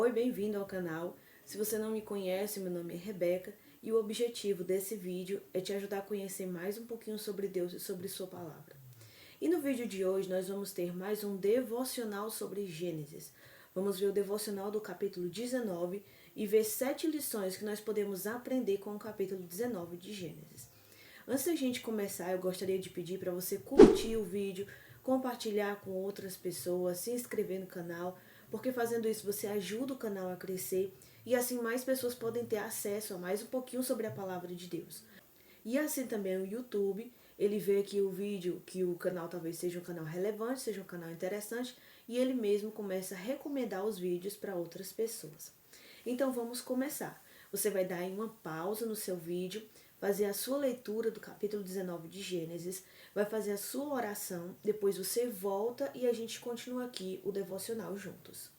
Oi, bem-vindo ao canal. Se você não me conhece, meu nome é Rebeca e o objetivo desse vídeo é te ajudar a conhecer mais um pouquinho sobre Deus e sobre sua palavra. E no vídeo de hoje nós vamos ter mais um devocional sobre Gênesis. Vamos ver o devocional do capítulo 19 e ver 7 lições que nós podemos aprender com o capítulo 19 de Gênesis. Antes da gente começar, eu gostaria de pedir para você curtir o vídeo, compartilhar com outras pessoas, se inscrever no canal, porque fazendo isso você ajuda o canal a crescer e assim mais pessoas podem ter acesso a mais um pouquinho sobre a palavra de Deus. E assim também o YouTube, ele vê que o vídeo, que o canal talvez seja um canal relevante, seja um canal interessante, e ele mesmo começa a recomendar os vídeos para outras pessoas. Então vamos começar. Você vai dar aí uma pausa no seu vídeo, fazer a sua leitura do capítulo 19 de Gênesis, vai fazer a sua oração, depois você volta e a gente continua aqui o devocional juntos.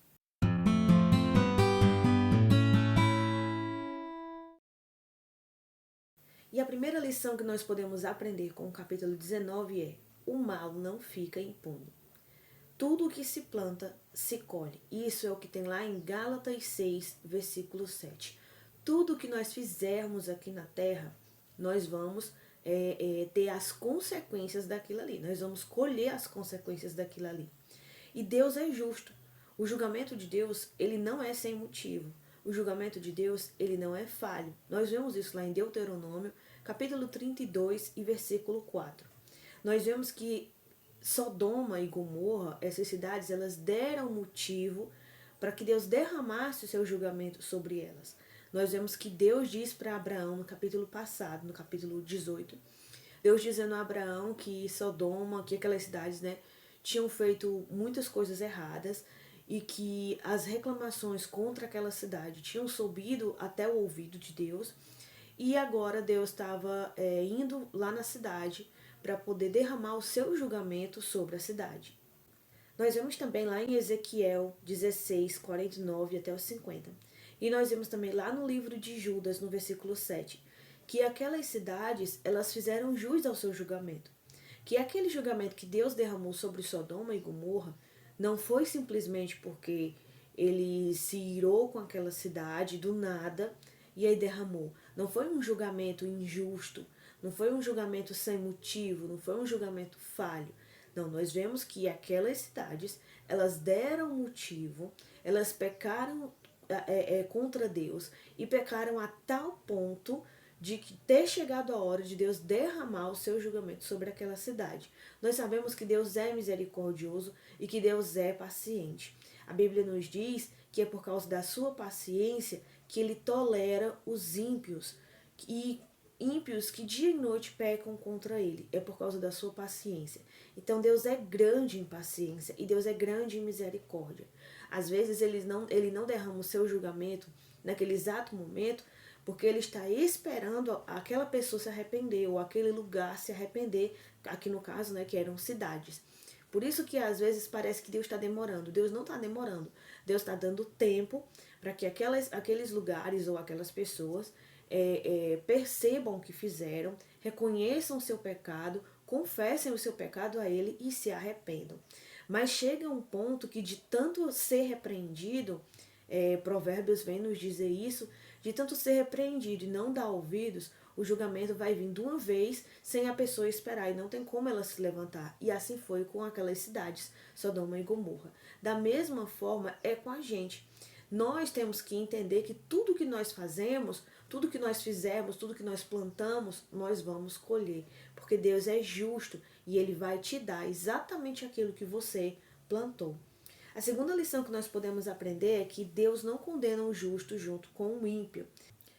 E a primeira lição que nós podemos aprender com o capítulo 19 é: o mal não fica impune. Tudo o que se planta, se colhe. Isso é o que tem lá em Gálatas 6, versículo 7. Tudo o que nós fizermos aqui na terra, nós vamos ter as consequências daquilo ali. Nós vamos colher as consequências daquilo ali. E Deus é justo. O julgamento de Deus, ele não é sem motivo. O julgamento de Deus, ele não é falho. Nós vemos isso lá em Deuteronômio, capítulo 32 e versículo 4. Nós vemos que Sodoma e Gomorra, essas cidades, elas deram motivo para que Deus derramasse o seu julgamento sobre elas. Nós vemos que Deus diz para Abraão no capítulo passado, no capítulo 18, Deus dizendo a Abraão que Sodoma, que aquelas cidades, tinham feito muitas coisas erradas e que as reclamações contra aquela cidade tinham subido até o ouvido de Deus. E agora Deus estava indo lá na cidade para poder derramar o seu julgamento sobre a cidade. Nós vemos também lá em Ezequiel 16, 49 até os 50. E nós vemos também lá no livro de Judas, no versículo 7, que aquelas cidades, elas fizeram jus ao seu julgamento. Que aquele julgamento que Deus derramou sobre Sodoma e Gomorra não foi simplesmente porque ele se irou com aquela cidade do nada e aí derramou. Não foi um julgamento injusto, não foi um julgamento sem motivo, não foi um julgamento falho. Não, nós vemos que aquelas cidades, elas deram motivo, elas pecaram contra Deus e pecaram a tal ponto de que ter chegado a hora de Deus derramar o seu julgamento sobre aquela cidade. Nós sabemos que Deus é misericordioso e que Deus é paciente. A Bíblia nos diz que é por causa da sua paciência que ele tolera os ímpios e ímpios que dia e noite pecam contra ele. É por causa da sua paciência. Então Deus é grande em paciência e Deus é grande em misericórdia. Às vezes ele não derrama o seu julgamento naquele exato momento, porque ele está esperando aquela pessoa se arrepender ou aquele lugar se arrepender, aqui no caso, que eram cidades. Por isso que às vezes parece que Deus está demorando. Deus não está demorando. Deus está dando tempo para que aqueles lugares ou aquelas pessoas percebam o que fizeram, reconheçam o seu pecado, confessem o seu pecado a Ele e se arrependam. Mas chega um ponto que de tanto ser repreendido, Provérbios vem nos dizer isso, de tanto ser repreendido e não dar ouvidos, o julgamento vai vir de uma vez sem a pessoa esperar e não tem como ela se levantar. E assim foi com aquelas cidades, Sodoma e Gomorra. Da mesma forma é com a gente. Nós temos que entender que tudo que nós fazemos, tudo que nós fizermos, tudo que nós plantamos, nós vamos colher. Porque Deus é justo e Ele vai te dar exatamente aquilo que você plantou. A segunda lição que nós podemos aprender é que Deus não condena o justo junto com o ímpio.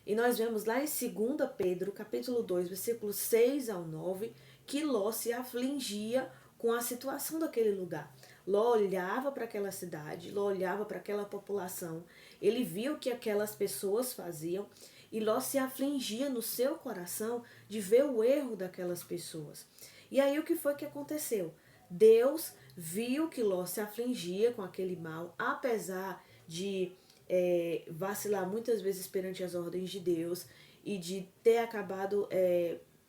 E nós vemos lá em 2 Pedro, capítulo 2, versículos 6 ao 9, que Ló se afligia com a situação daquele lugar. Ló olhava para aquela cidade, Ló olhava para aquela população, ele viu o que aquelas pessoas faziam e Ló se afligia no seu coração de ver o erro daquelas pessoas. E aí o que foi que aconteceu? Deus viu que Ló se afligia com aquele mal, apesar de vacilar muitas vezes perante as ordens de Deus e de ter acabado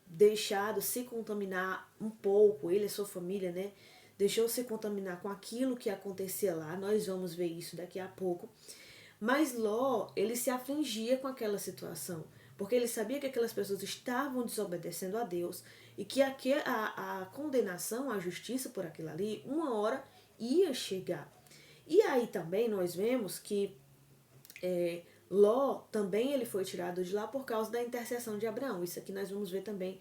deixado se contaminar um pouco, ele e sua família, deixou se contaminar com aquilo que acontecia lá. Nós vamos ver isso daqui a pouco. Mas Ló, ele se afligia com aquela situação, porque ele sabia que aquelas pessoas estavam desobedecendo a Deus e que a condenação, a justiça por aquilo ali, uma hora ia chegar. E aí também nós vemos que Ló também ele foi tirado de lá por causa da intercessão de Abraão. Isso aqui nós vamos ver também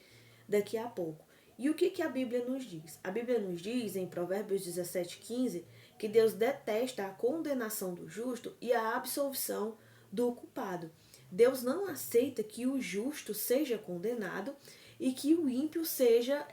daqui a pouco. E o que a Bíblia nos diz? A Bíblia nos diz em Provérbios 17:15 que Deus detesta a condenação do justo e a absolvição do culpado. Deus não aceita que o justo seja condenado e que o ímpio seja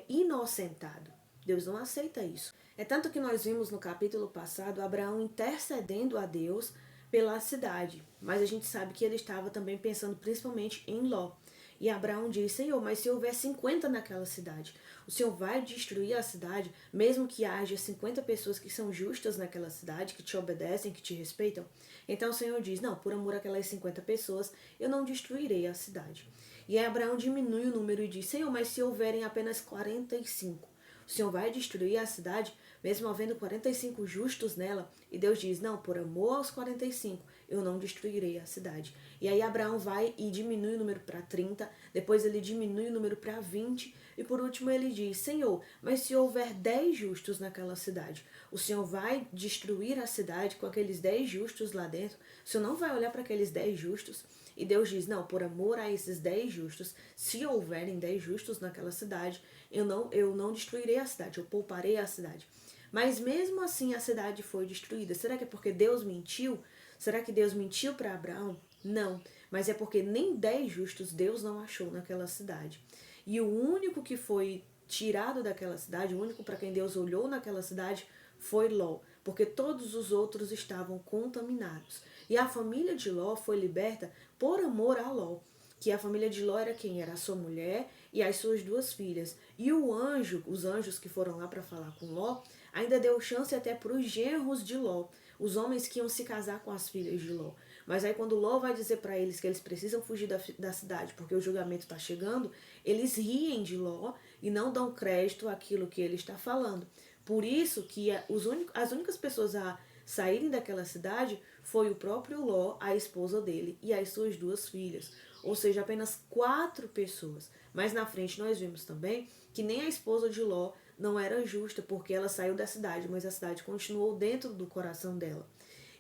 inocentado. Deus não aceita isso. É tanto que nós vimos no capítulo passado Abraão intercedendo a Deus pela cidade, mas a gente sabe que ele estava também pensando principalmente em Ló. E Abraão diz: Senhor, mas se houver 50 naquela cidade, o Senhor vai destruir a cidade, mesmo que haja 50 pessoas que são justas naquela cidade, que te obedecem, que te respeitam? Então o Senhor diz: não, por amor àquelas 50 pessoas, eu não destruirei a cidade. E aí Abraão diminui o número e diz: Senhor, mas se houverem apenas 45, o Senhor vai destruir a cidade, mesmo havendo 45 justos nela? E Deus diz: não, por amor aos 45, eu não destruirei a cidade. E aí Abraão vai e diminui o número para 30, depois ele diminui o número para 20, e por último ele diz: Senhor, mas se houver 10 justos naquela cidade, o Senhor vai destruir a cidade com aqueles 10 justos lá dentro? O Senhor não vai olhar para aqueles 10 justos? E Deus diz: não, por amor a esses 10 justos, se houverem 10 justos naquela cidade, eu não destruirei a cidade, eu pouparei a cidade. Mas mesmo assim a cidade foi destruída. Será que é porque Deus mentiu? Será que Deus mentiu para Abraão? Não, mas é porque nem 10 justos Deus não achou naquela cidade. E o único que foi tirado daquela cidade, o único para quem Deus olhou naquela cidade, foi Ló, porque todos os outros estavam contaminados. E a família de Ló foi liberta por amor a Ló, que a família de Ló era quem? Era a sua mulher e as suas 2 filhas. E o anjo, os anjos que foram lá para falar com Ló, ainda deu chance até para os genros de Ló, os homens que iam se casar com as filhas de Ló. Mas aí quando Ló vai dizer para eles que eles precisam fugir da cidade porque o julgamento está chegando, eles riem de Ló e não dão crédito àquilo que ele está falando. Por isso que as únicas pessoas a saírem daquela cidade foi o próprio Ló, a esposa dele e as suas 2 filhas. Ou seja, apenas 4 pessoas. Mas na frente nós vimos também que nem a esposa de Ló não era justa, porque ela saiu da cidade, mas a cidade continuou dentro do coração dela.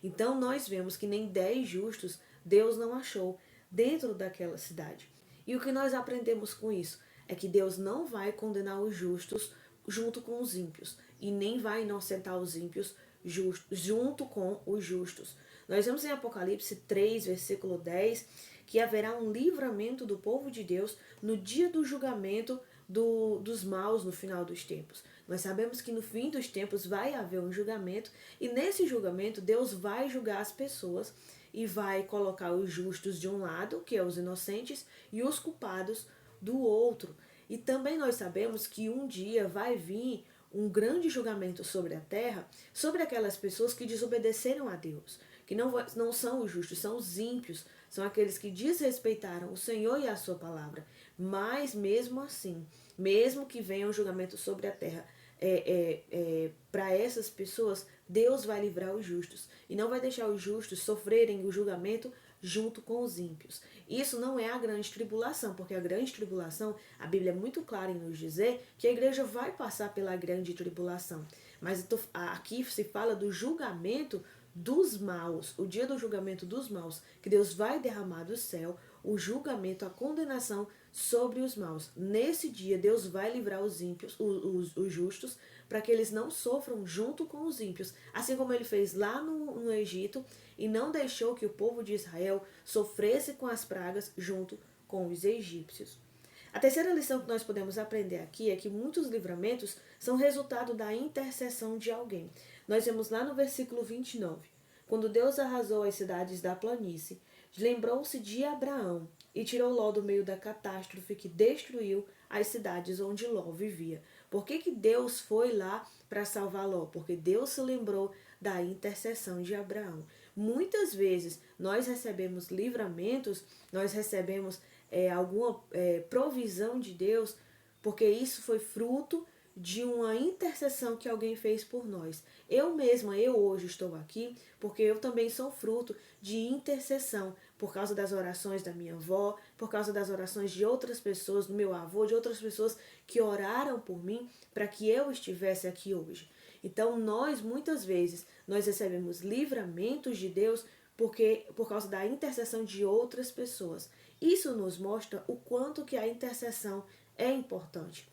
Então nós vemos que nem 10 justos Deus não achou dentro daquela cidade. E o que nós aprendemos com isso é que Deus não vai condenar os justos junto com os ímpios, e nem vai inocentar os ímpios junto com os justos. Nós vemos em Apocalipse 3, versículo 10, que haverá um livramento do povo de Deus no dia do julgamento dos maus no final dos tempos. Nós sabemos que no fim dos tempos vai haver um julgamento, e nesse julgamento Deus vai julgar as pessoas e vai colocar os justos de um lado, que é os inocentes, e os culpados do outro. E também nós sabemos que um dia vai vir um grande julgamento sobre a terra, sobre aquelas pessoas que desobedeceram a Deus, que não são os justos, são os ímpios, são aqueles que desrespeitaram o Senhor e a sua palavra. Mas mesmo assim, mesmo que venha um julgamento sobre a terra, para essas pessoas, Deus vai livrar os justos e não vai deixar os justos sofrerem o julgamento junto com os ímpios. Isso não é a grande tribulação, porque a grande tribulação, a Bíblia é muito clara em nos dizer que a igreja vai passar pela grande tribulação. Mas aqui se fala do julgamento dos maus, o dia do julgamento dos maus, que Deus vai derramar do céu o julgamento, a condenação sobre os maus. Nesse dia, Deus vai livrar os ímpios, os justos, para que eles não sofram junto com os ímpios, assim como ele fez lá no Egito e não deixou que o povo de Israel sofresse com as pragas junto com os egípcios. A terceira lição que nós podemos aprender aqui é que muitos livramentos são resultado da intercessão de alguém. Nós vemos lá no versículo 29. Quando Deus arrasou as cidades da planície, lembrou-se de Abraão e tirou Ló do meio da catástrofe que destruiu as cidades onde Ló vivia. Por que Deus foi lá para salvar Ló? Porque Deus se lembrou da intercessão de Abraão. Muitas vezes nós recebemos livramentos, nós recebemos alguma provisão de Deus, porque isso foi fruto de uma intercessão que alguém fez por nós. Eu mesma, eu hoje estou aqui porque eu também sou fruto de intercessão, por causa das orações da minha avó, por causa das orações de outras pessoas, do meu avô, de outras pessoas que oraram por mim para que eu estivesse aqui hoje. Então nós, muitas vezes, nós recebemos livramentos de Deus por causa da intercessão de outras pessoas. Isso nos mostra o quanto que a intercessão é importante.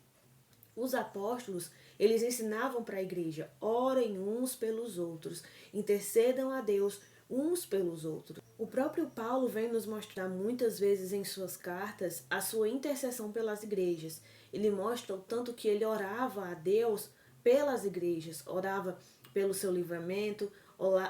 Os apóstolos, eles ensinavam para a igreja: orem uns pelos outros, intercedam a Deus uns pelos outros. O próprio Paulo vem nos mostrar muitas vezes em suas cartas a sua intercessão pelas igrejas. Ele mostra o tanto que ele orava a Deus pelas igrejas, orava pelo seu livramento,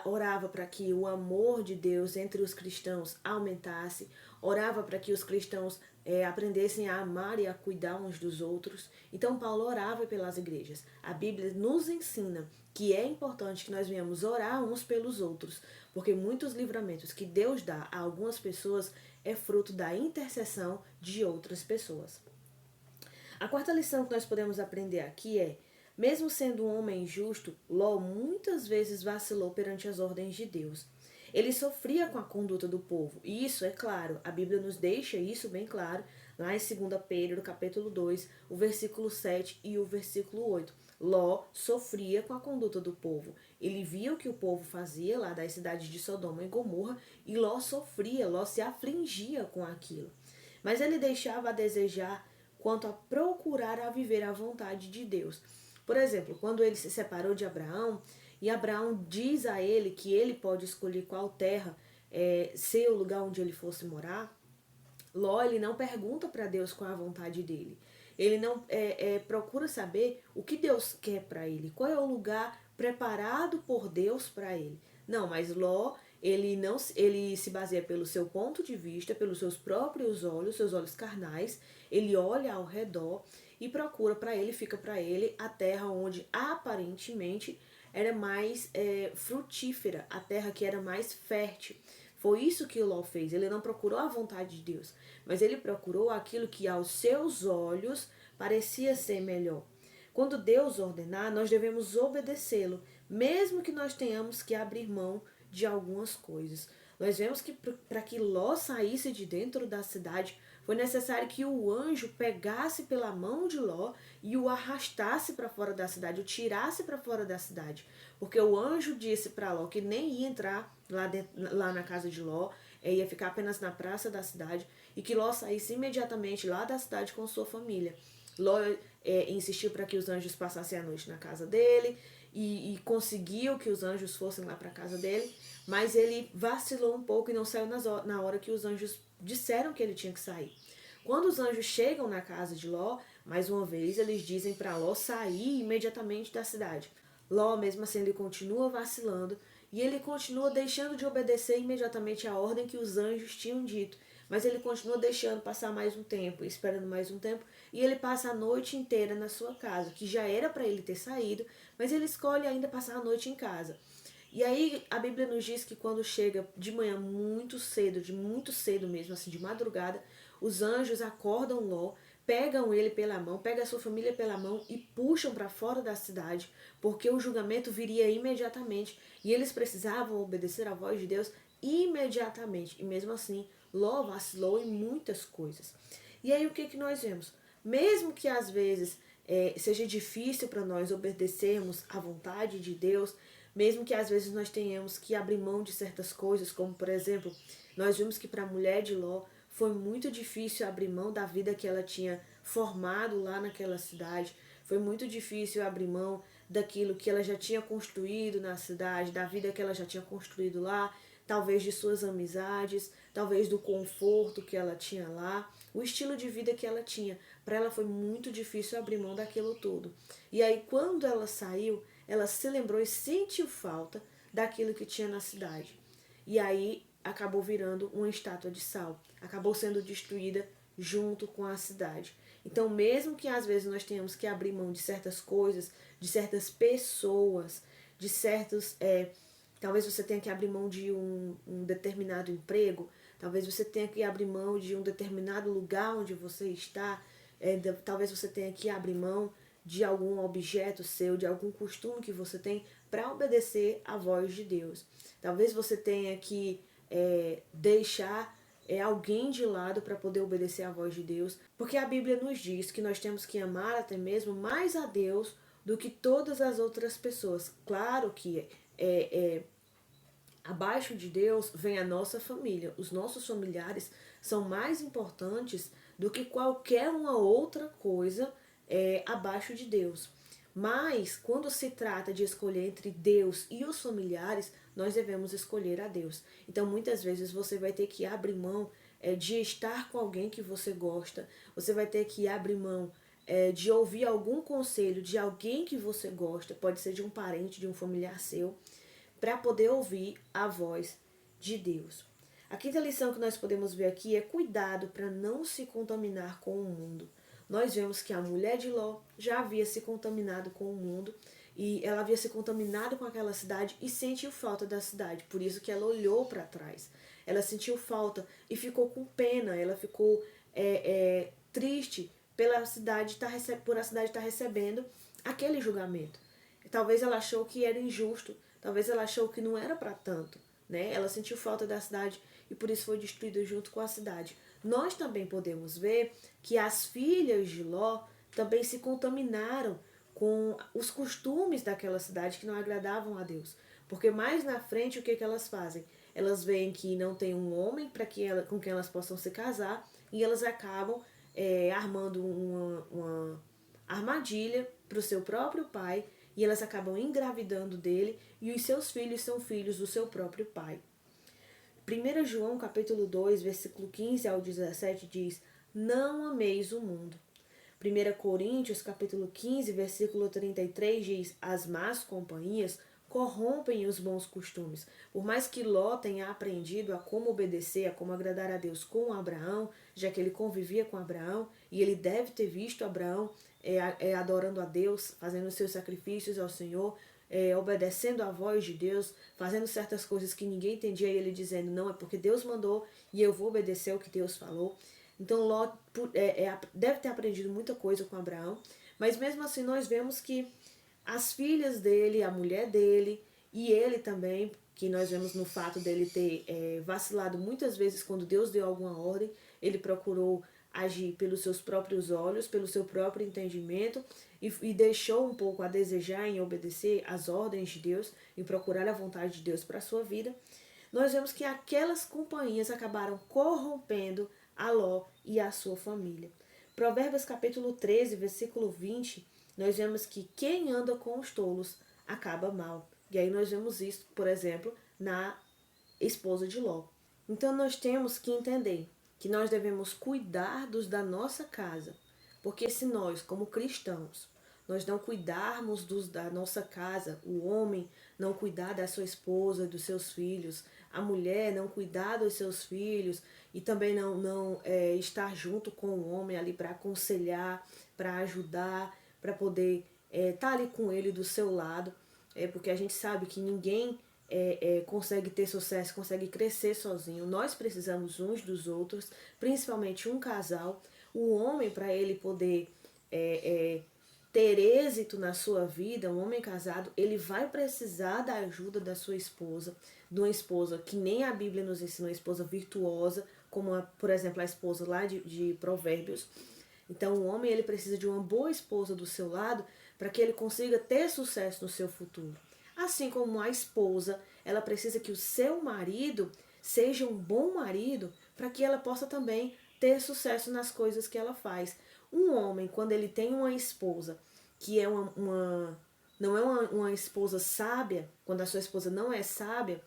orava para que o amor de Deus entre os cristãos aumentasse, orava para que os cristãos aprendessem a amar e a cuidar uns dos outros. Então Paulo orava pelas igrejas. A Bíblia nos ensina que é importante que nós venhamos orar uns pelos outros, porque muitos livramentos que Deus dá a algumas pessoas é fruto da intercessão de outras pessoas. A quarta lição que nós podemos aprender aqui é: mesmo sendo um homem justo, Ló muitas vezes vacilou perante as ordens de Deus. Ele sofria com a conduta do povo, e isso é claro, a Bíblia nos deixa isso bem claro, lá em 2 Pedro, capítulo 2, o versículo 7 e o versículo 8. Ló sofria com a conduta do povo. Ele via o que o povo fazia lá das cidades de Sodoma e Gomorra, e Ló sofria, Ló se afligia com aquilo. Mas ele deixava a desejar quanto a procurar a viver a vontade de Deus. Por exemplo, quando ele se separou de Abraão, e Abraão diz a ele que ele pode escolher qual terra ser o lugar onde ele fosse morar, Ló, ele não pergunta para Deus qual é a vontade dele. Ele não procura saber o que Deus quer para ele, qual é o lugar preparado por Deus para ele. Não, mas Ló, ele se baseia pelo seu ponto de vista, pelos seus próprios olhos, seus olhos carnais. Ele olha ao redor e procura para ele, fica para ele a terra onde aparentemente era mais frutífera, a terra que era mais fértil. Foi isso que Ló fez. Ele não procurou a vontade de Deus, mas ele procurou aquilo que aos seus olhos parecia ser melhor. Quando Deus ordenar, nós devemos obedecê-lo, mesmo que nós tenhamos que abrir mão de algumas coisas. Nós vemos que para que Ló saísse de dentro da cidade, foi necessário que o anjo pegasse pela mão de Ló e o arrastasse para fora da cidade, o tirasse para fora da cidade. Porque o anjo disse para Ló que nem ia entrar lá na casa de Ló, ia ficar apenas na praça da cidade, e que Ló saísse imediatamente lá da cidade com sua família. Ló insistiu para que os anjos passassem a noite na casa dele, e conseguiu que os anjos fossem lá para a casa dele, mas ele vacilou um pouco e não saiu na hora que os anjos disseram que ele tinha que sair. Quando os anjos chegam na casa de Ló, mais uma vez eles dizem para Ló sair imediatamente da cidade. Ló, mesmo assim, ele continua vacilando e ele continua deixando de obedecer imediatamente a ordem que os anjos tinham dito. Mas ele continua deixando passar mais um tempo, esperando mais um tempo, e ele passa a noite inteira na sua casa, que já era para ele ter saído, mas ele escolhe ainda passar a noite em casa. E aí a Bíblia nos diz que quando chega de manhã muito cedo mesmo, assim, de madrugada, os anjos acordam Ló, pegam ele pela mão, pegam a sua família pela mão e puxam para fora da cidade, porque o julgamento viria imediatamente e eles precisavam obedecer à voz de Deus imediatamente. E mesmo assim, Ló vacilou em muitas coisas. E aí o que nós vemos? Mesmo que às vezes seja difícil para nós obedecermos à vontade de Deus, mesmo que às vezes nós tenhamos que abrir mão de certas coisas, como por exemplo, nós vimos que para a mulher de Ló foi muito difícil abrir mão da vida que ela tinha formado lá naquela cidade, foi muito difícil abrir mão daquilo que ela já tinha construído na cidade, da vida que ela já tinha construído lá, talvez de suas amizades, talvez do conforto que ela tinha lá, o estilo de vida que ela tinha. Para ela foi muito difícil abrir mão daquilo tudo. E aí quando ela saiu, ela se lembrou e sentiu falta daquilo que tinha na cidade. E aí acabou virando uma estátua de sal, acabou sendo destruída junto com a cidade. Então, mesmo que às vezes nós tenhamos que abrir mão de certas coisas, de certas pessoas, de certos... talvez você tenha que abrir mão de um determinado emprego, talvez você tenha que abrir mão de um determinado lugar onde você está, talvez você tenha que abrir mão de algum objeto seu, de algum costume que você tem, para obedecer à voz de Deus. Talvez você tenha que deixar alguém de lado para poder obedecer à voz de Deus, porque a Bíblia nos diz que nós temos que amar até mesmo mais a Deus do que todas as outras pessoas. Claro que abaixo de Deus vem a nossa família. Os nossos familiares são mais importantes do que qualquer uma outra coisa abaixo de Deus. Mas quando se trata de escolher entre Deus e os familiares, nós devemos escolher a Deus. Então muitas vezes você vai ter que abrir mão de estar com alguém que você gosta. Você vai ter que abrir mão de ouvir algum conselho de alguém que você gosta. Pode ser de um parente, de um familiar seu, para poder ouvir a voz de Deus. A quinta lição que nós podemos ver aqui é cuidado para não se contaminar com o mundo. Nós vemos que a mulher de Ló já havia se contaminado com o mundo e ela havia se contaminado com aquela cidade e sentiu falta da cidade. Por isso que ela olhou para trás. Ela sentiu falta e ficou com pena. Ela ficou triste pela cidade por a cidade estar recebendo aquele julgamento. Talvez ela achou que era injusto. Talvez ela achou que não era para tanto, né? Ela sentiu falta da cidade e por isso foi destruída junto com a cidade. Nós também podemos ver que as filhas de Ló também se contaminaram com os costumes daquela cidade que não agradavam a Deus. Porque mais na frente o que elas fazem? Elas veem que não tem um homem com quem elas possam se casar e elas acabam armando uma armadilha para o seu próprio pai e elas acabam engravidando dele e os seus filhos são filhos do seu próprio pai. 1 João capítulo 2, versículo 15 ao 17 diz: não ameis o mundo. 1 Coríntios capítulo 15, versículo 33 diz: as más companhias corrompem os bons costumes. Por mais que Ló tenha aprendido a como obedecer, a como agradar a Deus com Abraão, já que ele convivia com Abraão, e ele deve ter visto Abraão adorando a Deus, fazendo seus sacrifícios ao Senhor, obedecendo à voz de Deus, fazendo certas coisas que ninguém entendia, e ele dizendo, não, é porque Deus mandou e eu vou obedecer o que Deus falou. Então Ló deve ter aprendido muita coisa com Abraão, mas mesmo assim nós vemos que as filhas dele, a mulher dele e ele também, que nós vemos no fato dele ter vacilado muitas vezes quando Deus deu alguma ordem, ele procurou agir pelos seus próprios olhos, pelo seu próprio entendimento e deixou um pouco a desejar em obedecer às ordens de Deus, em procurar a vontade de Deus para a sua vida. Nós vemos que aquelas companhias acabaram corrompendo a Ló e a sua família. Provérbios capítulo 13, versículo 20, nós vemos que quem anda com os tolos acaba mal. E aí nós vemos isso, por exemplo, na esposa de Ló. Então nós temos que entender que nós devemos cuidar da nossa casa. Porque se nós, como cristãos, nós não cuidarmos da nossa casa, o homem não cuidar da sua esposa, dos seus filhos, a mulher não cuidar dos seus filhos e também não estar junto com o homem ali para aconselhar, para ajudar, para poder estar ali com ele do seu lado, porque a gente sabe que ninguém consegue ter sucesso, consegue crescer sozinho. Nós precisamos uns dos outros, principalmente um casal. O homem, para ele poder ter êxito na sua vida, um homem casado, ele vai precisar da ajuda da sua esposa, de uma esposa que nem a Bíblia nos ensina, uma esposa virtuosa, como, por exemplo, a esposa lá de Provérbios. Então, o homem ele precisa de uma boa esposa do seu lado para que ele consiga ter sucesso no seu futuro. Assim como a esposa, ela precisa que o seu marido seja um bom marido para que ela possa também ter sucesso nas coisas que ela faz. Um homem, quando ele tem uma esposa que é não é uma esposa sábia, quando a sua esposa não é sábia,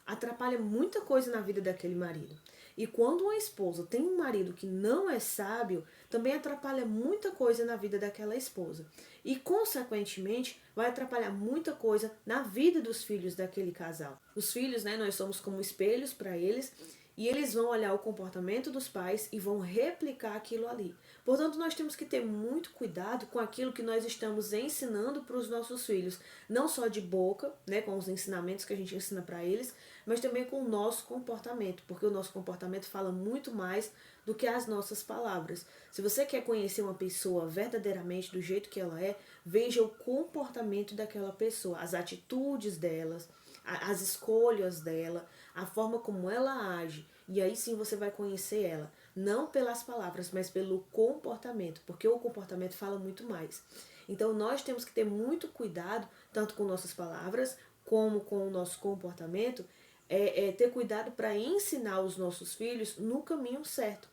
atrapalha muita coisa na vida daquele marido. E quando uma esposa tem um marido que não é sábio, também atrapalha muita coisa na vida daquela esposa. E, consequentemente, vai atrapalhar muita coisa na vida dos filhos daquele casal. Os filhos, nós somos como espelhos para eles, E eles vão olhar o comportamento dos pais e vão replicar aquilo ali. Portanto, nós temos que ter muito cuidado com aquilo que nós estamos ensinando para os nossos filhos. Não só de boca, né, com os ensinamentos que a gente ensina para eles, mas também com o nosso comportamento. Porque o nosso comportamento fala muito mais do que as nossas palavras. Se você quer conhecer uma pessoa verdadeiramente do jeito que ela é, veja o comportamento daquela pessoa, as atitudes delas, as escolhas dela, a forma como ela age. E aí sim você vai conhecer ela. Não pelas palavras, mas pelo comportamento. Porque o comportamento fala muito mais. Então nós temos que ter muito cuidado, tanto com nossas palavras, como com o nosso comportamento. Ter cuidado para ensinar os nossos filhos no caminho certo.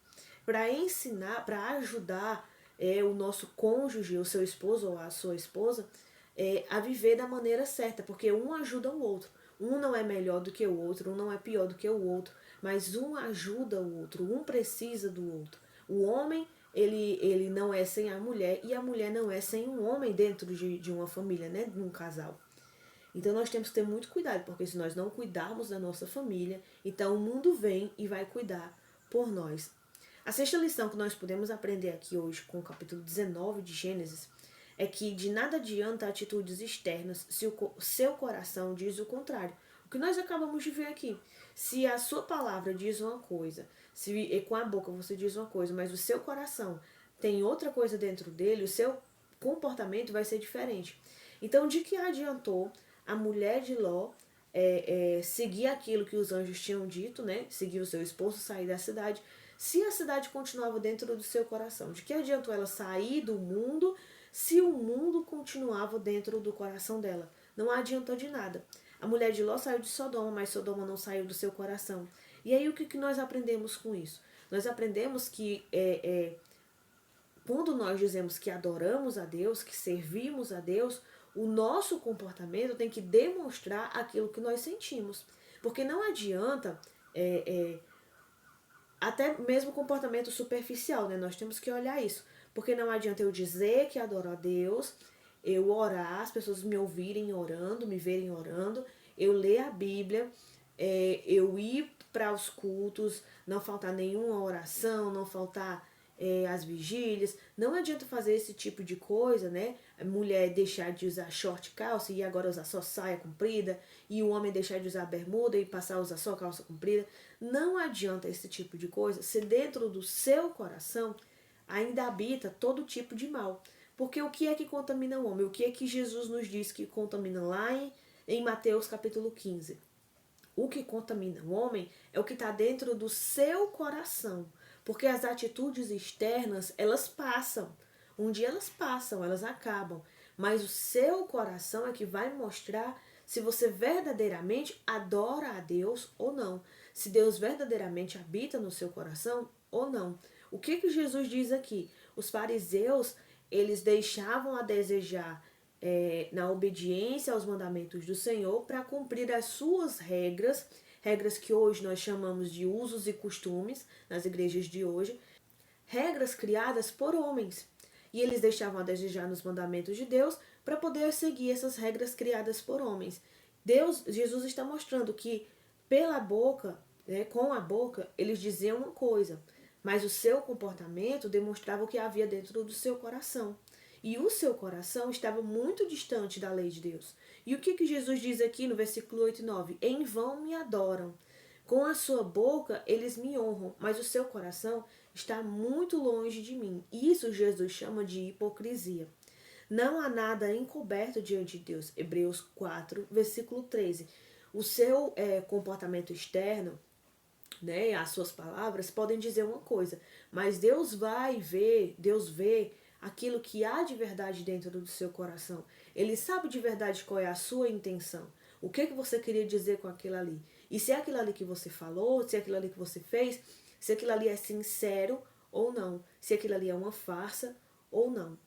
Para ensinar, para ajudar o nosso cônjuge, o seu esposo ou a sua esposa, a viver da maneira certa. Porque um ajuda o outro. Um não é melhor do que o outro, um não é pior do que o outro, mas um ajuda o outro, um precisa do outro. O homem, ele não é sem a mulher e a mulher não é sem um homem dentro de uma família, né, de um casal. Então nós temos que ter muito cuidado, porque se nós não cuidarmos da nossa família, então o mundo vem e vai cuidar por nós. A sexta lição que nós podemos aprender aqui hoje com o capítulo 19 de Gênesis é que de nada adianta atitudes externas se o seu coração diz o contrário. O que nós acabamos de ver aqui. Se a sua palavra diz uma coisa, se com a boca você diz uma coisa, mas o seu coração tem outra coisa dentro dele, o seu comportamento vai ser diferente. Então, de que adiantou a mulher de Ló seguir aquilo que os anjos tinham dito, né? Seguir o seu esposo, sair da cidade, se a cidade continuava dentro do seu coração? De que adiantou ela sair do mundo se o mundo continuava dentro do coração dela? Não adiantou de nada. A mulher de Ló saiu de Sodoma, mas Sodoma não saiu do seu coração. E aí o que nós aprendemos com isso? Nós aprendemos que quando nós dizemos que adoramos a Deus, que servimos a Deus, o nosso comportamento tem que demonstrar aquilo que nós sentimos. Porque não adianta até mesmo comportamento superficial, né? Nós temos que olhar isso. Porque não adianta eu dizer que adoro a Deus, eu orar, as pessoas me ouvirem orando, me verem orando, eu ler a Bíblia, eu ir para os cultos, não faltar nenhuma oração, não faltar as vigílias. Não adianta fazer esse tipo de coisa, né? A mulher deixar de usar short calça e agora usar só saia comprida, e o homem deixar de usar bermuda e passar a usar só calça comprida. Não adianta esse tipo de coisa se dentro do seu coração ainda habita todo tipo de mal. Porque o que é que contamina o homem? O que é que Jesus nos diz que contamina lá em Mateus capítulo 15? O que contamina o homem é o que está dentro do seu coração. Porque as atitudes externas, elas passam. Um dia elas passam, elas acabam. Mas o seu coração é que vai mostrar se você verdadeiramente adora a Deus ou não. Se Deus verdadeiramente habita no seu coração ou não. O que Jesus diz aqui? Os fariseus, eles deixavam a desejar na obediência aos mandamentos do Senhor para cumprir as suas regras, regras que hoje nós chamamos de usos e costumes nas igrejas de hoje, regras criadas por homens. E eles deixavam a desejar nos mandamentos de Deus para poder seguir essas regras criadas por homens. Jesus está mostrando que pela boca, com a boca, eles diziam uma coisa, mas o seu comportamento demonstrava o que havia dentro do seu coração. E o seu coração estava muito distante da lei de Deus. E o que Jesus diz aqui no versículo 8 e 9? Em vão me adoram. Com a sua boca eles me honram, mas o seu coração está muito longe de mim. Isso Jesus chama de hipocrisia. Não há nada encoberto diante de Deus. Hebreus 4, versículo 13. O seu comportamento externo, né, as suas palavras podem dizer uma coisa, mas Deus vê aquilo que há de verdade dentro do seu coração. Ele sabe de verdade qual é a sua intenção. O que você queria dizer com aquilo ali. E se é aquilo ali que você falou, se é aquilo ali que você fez, se aquilo ali é sincero ou não. Se aquilo ali é uma farsa ou não.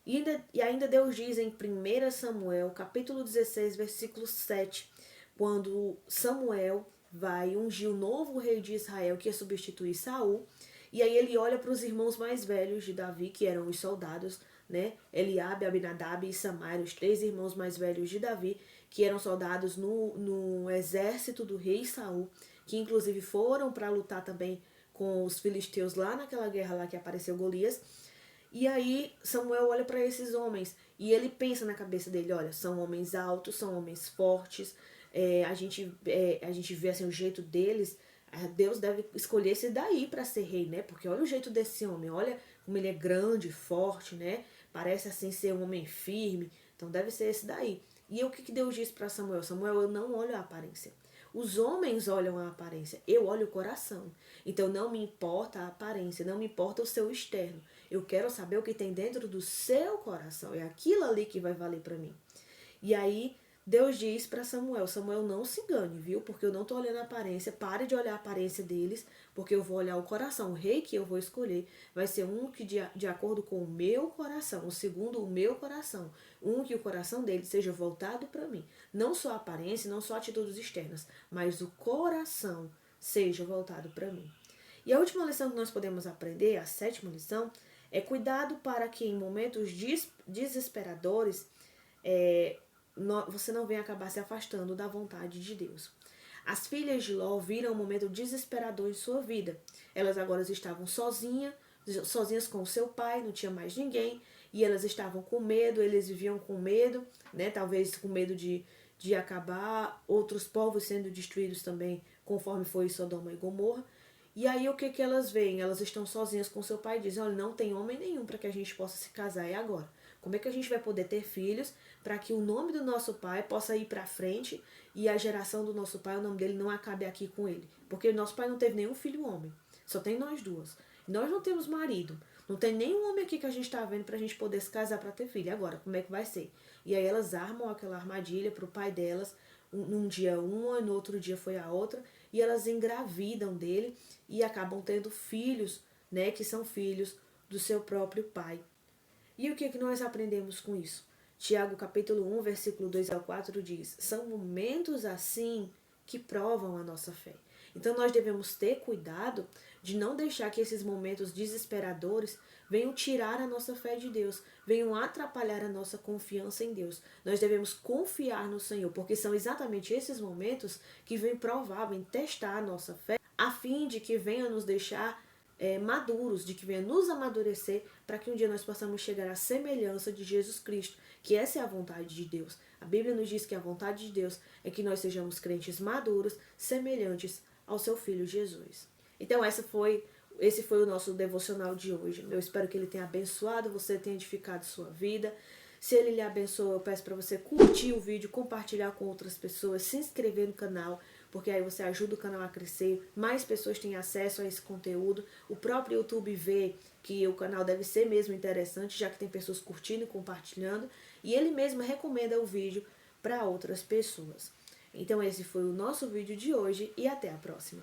E ainda Deus diz em 1 Samuel, capítulo 16, versículo 7, quando Samuel vai ungir o novo rei de Israel, que ia substituir Saul, e aí ele olha para os irmãos mais velhos de Davi, que eram os soldados, né? Eliabe, Abinadab e Samar, os 3 irmãos mais velhos de Davi, que eram soldados no exército do rei Saul, que inclusive foram para lutar também com os filisteus lá naquela guerra lá que apareceu Golias. E aí Samuel olha para esses homens e ele pensa na cabeça dele, olha, são homens altos, são homens fortes, a gente vê assim o jeito deles, Deus deve escolher esse daí para ser rei, né? Porque olha o jeito desse homem, olha como ele é grande, forte, né? Parece assim ser um homem firme, então deve ser esse daí. E o que Deus disse para Samuel? Samuel, eu não olho a aparência. Os homens olham a aparência, eu olho o coração. Então não me importa a aparência, não me importa o seu externo. Eu quero saber o que tem dentro do seu coração. É aquilo ali que vai valer para mim. E aí Deus diz para Samuel, Samuel, não se engane, viu? Porque eu não estou olhando a aparência, pare de olhar a aparência deles, porque eu vou olhar o coração. O rei que eu vou escolher vai ser um que de acordo com o meu coração, o segundo o meu coração. Um que o coração dele seja voltado para mim. Não só a aparência, não só atitudes externas, mas o coração seja voltado para mim. E a última lição que nós podemos aprender, a sétima lição, é cuidado para que em momentos desesperadores você não venha acabar se afastando da vontade de Deus. As filhas de Ló viram um momento desesperador em sua vida. Elas agora estavam sozinhas com o seu pai, não tinha mais ninguém, e elas estavam com medo, eles viviam com medo, né? Talvez com medo de acabar outros povos sendo destruídos também, conforme foi Sodoma e Gomorra. E aí o que elas veem? Elas estão sozinhas com seu pai e dizem, olha, não tem homem nenhum para que a gente possa se casar, e agora? Como é que a gente vai poder ter filhos para que o nome do nosso pai possa ir para frente e a geração do nosso pai, o nome dele não acabe aqui com ele? Porque o nosso pai não teve nenhum filho homem, só tem nós duas. Nós não temos marido, não tem nenhum homem aqui que a gente está vendo para a gente poder se casar para ter filho. Agora, como é que vai ser? E aí elas armam aquela armadilha para o pai delas, num dia uma, no outro dia foi a outra, e elas engravidam dele e acabam tendo filhos, né, que são filhos do seu próprio pai. E o que nós aprendemos com isso? Tiago capítulo 1, versículo 2 ao 4 diz, são momentos assim que provam a nossa fé. Então nós devemos ter cuidado de não deixar que esses momentos desesperadores venham tirar a nossa fé de Deus, venham atrapalhar a nossa confiança em Deus. Nós devemos confiar no Senhor, porque são exatamente esses momentos que vêm provar, vêm testar a nossa fé, a fim de que venha nos deixar maduros, de que venha nos amadurecer para que um dia nós possamos chegar à semelhança de Jesus Cristo, que essa é a vontade de Deus. A Bíblia nos diz que a vontade de Deus é que nós sejamos crentes maduros, semelhantes ao seu Filho Jesus. Então esse foi o nosso devocional de hoje. Eu espero que ele tenha abençoado você, tenha edificado sua vida. Se ele lhe abençoou, eu peço para você curtir o vídeo, compartilhar com outras pessoas, se inscrever no canal, porque aí você ajuda o canal a crescer, mais pessoas têm acesso a esse conteúdo. O próprio YouTube vê que o canal deve ser mesmo interessante, já que tem pessoas curtindo e compartilhando, e ele mesmo recomenda o vídeo para outras pessoas. Então esse foi o nosso vídeo de hoje e até a próxima.